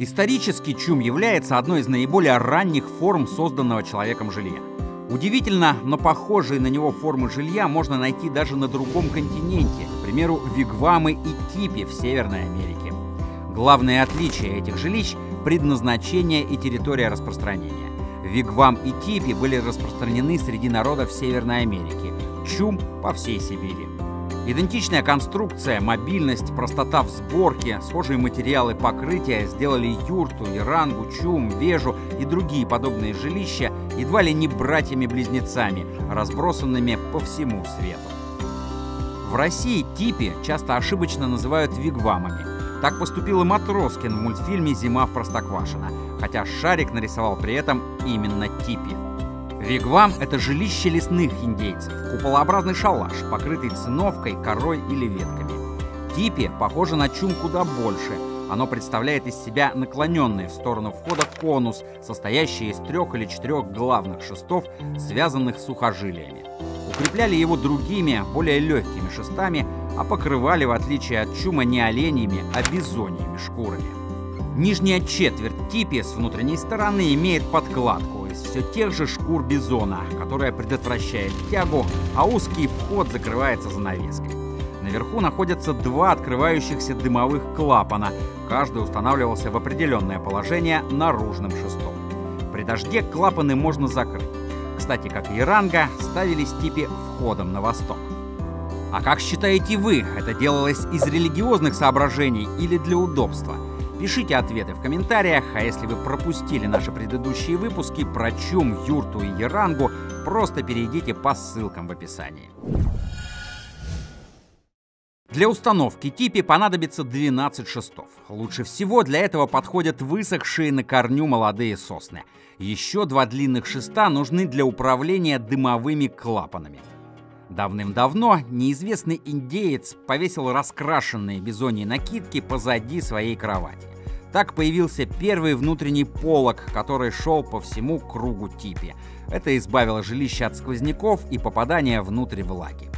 Исторически чум является одной из наиболее ранних форм созданного человеком жилья. Удивительно, но похожие на него формы жилья можно найти даже на другом континенте, к примеру, вигвамы и типи в Северной Америке. Главное отличие этих жилищ – предназначение и территория распространения. Вигвам и типи были распространены среди народов Северной Америки, чум – по всей Сибири. Идентичная конструкция, мобильность, простота в сборке, схожие материалы покрытия сделали юрту, ярангу, чум, вежу и другие подобные жилища едва ли не братьями-близнецами, разбросанными по всему свету. В России типи часто ошибочно называют вигвамами. Так поступил и Матроскин в мультфильме «Зима в Простоквашино», хотя Шарик нарисовал при этом именно типи. Вигвам – это жилище лесных индейцев, куполообразный шалаш, покрытый циновкой, корой или ветками. Типи похоже на чум куда больше. Оно представляет из себя наклоненный в сторону входа конус, состоящий из 3 или 4 главных шестов, связанных сухожилиями. Укрепляли его другими, более легкими шестами, а покрывали, в отличие от чума, не оленями, а бизоньими шкурами. Нижняя четверть типи с внутренней стороны имеет подкладку из все тех же шкур бизона, которая предотвращает тягу, а узкий вход закрывается занавеской. Наверху находятся 2 открывающихся дымовых клапана, каждый устанавливался в определенное положение наружным шестом. При дожде клапаны можно закрыть. Кстати, как и яранга, ставились типи входом на восток. А как считаете вы, это делалось из религиозных соображений или для удобства? Пишите ответы в комментариях, а если вы пропустили наши предыдущие выпуски про чум, юрту и ярангу, просто перейдите по ссылкам в описании. Для установки типи понадобится 12 шестов. Лучше всего для этого подходят высохшие на корню молодые сосны. Еще 2 длинных шеста нужны для управления дымовыми клапанами. Давным-давно неизвестный индеец повесил раскрашенные бизоньи накидки позади своей кровати. Так появился первый внутренний полог, который шел по всему кругу типи. Это избавило жилище от сквозняков и попадания внутрь влаги.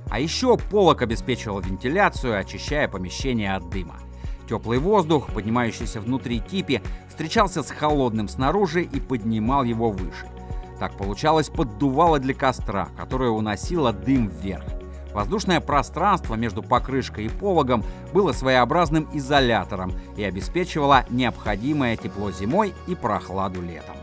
А еще полог обеспечивал вентиляцию, очищая помещение от дыма. Теплый воздух, поднимающийся внутри типи, встречался с холодным снаружи и поднимал его выше. Так получалось поддувало для костра, которое уносило дым вверх. Воздушное пространство между покрышкой и пологом было своеобразным изолятором и обеспечивало необходимое тепло зимой и прохладу летом.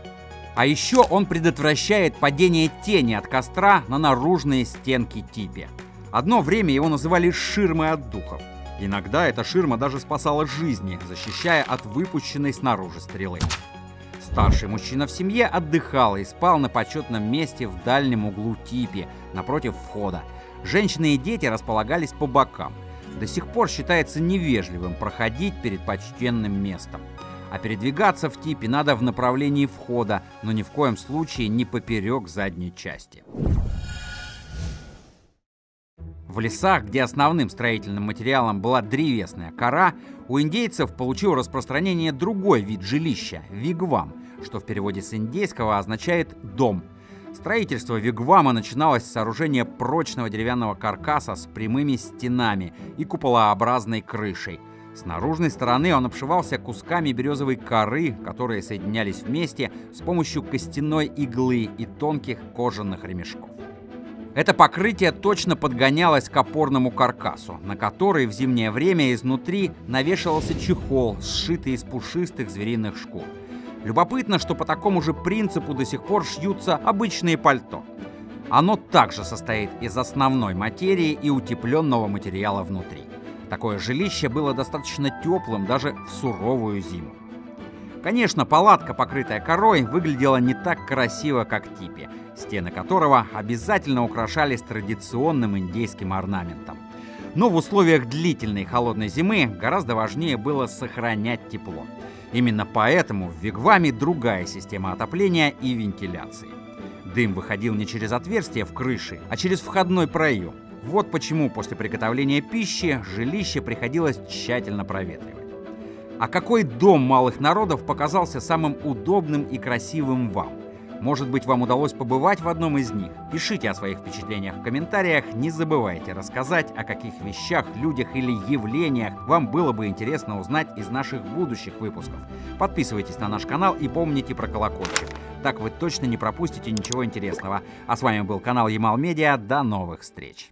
А еще он предотвращает падение тени от костра на наружные стенки типи. Одно время его называли «ширмой от духов». Иногда эта ширма даже спасала жизни, защищая от выпущенной снаружи стрелы. Старший мужчина в семье отдыхал и спал на почетном месте в дальнем углу типи, напротив входа. Женщины и дети располагались по бокам. До сих пор считается невежливым проходить перед почтенным местом. А передвигаться в типи надо в направлении входа, но ни в коем случае не поперек задней части. В лесах, где основным строительным материалом была древесная кора, у индейцев получил распространение другой вид жилища – вигвам, что в переводе с индейского означает «дом». Строительство вигвама начиналось с сооружения прочного деревянного каркаса с прямыми стенами и куполообразной крышей. С наружной стороны он обшивался кусками березовой коры, которые соединялись вместе с помощью костяной иглы и тонких кожаных ремешков. Это покрытие точно подгонялось к опорному каркасу, на который в зимнее время изнутри навешивался чехол, сшитый из пушистых звериных шкур. Любопытно, что по такому же принципу до сих пор шьются обычные пальто. Оно также состоит из основной материи и утепленного материала внутри. Такое жилище было достаточно теплым даже в суровую зиму. Конечно, палатка, покрытая корой, выглядела не так красиво, как типи, стены которого обязательно украшались традиционным индейским орнаментом. Но в условиях длительной холодной зимы гораздо важнее было сохранять тепло. Именно поэтому в вигваме другая система отопления и вентиляции. Дым выходил не через отверстие в крыше, а через входной проем. Вот почему после приготовления пищи жилище приходилось тщательно проветривать. А какой дом малых народов показался самым удобным и красивым вам? Может быть, вам удалось побывать в одном из них? Пишите о своих впечатлениях в комментариях. Не забывайте рассказать, о каких вещах, людях или явлениях вам было бы интересно узнать из наших будущих выпусков. Подписывайтесь на наш канал и помните про колокольчик. Так вы точно не пропустите ничего интересного. А с вами был канал Ямал Медиа. До новых встреч!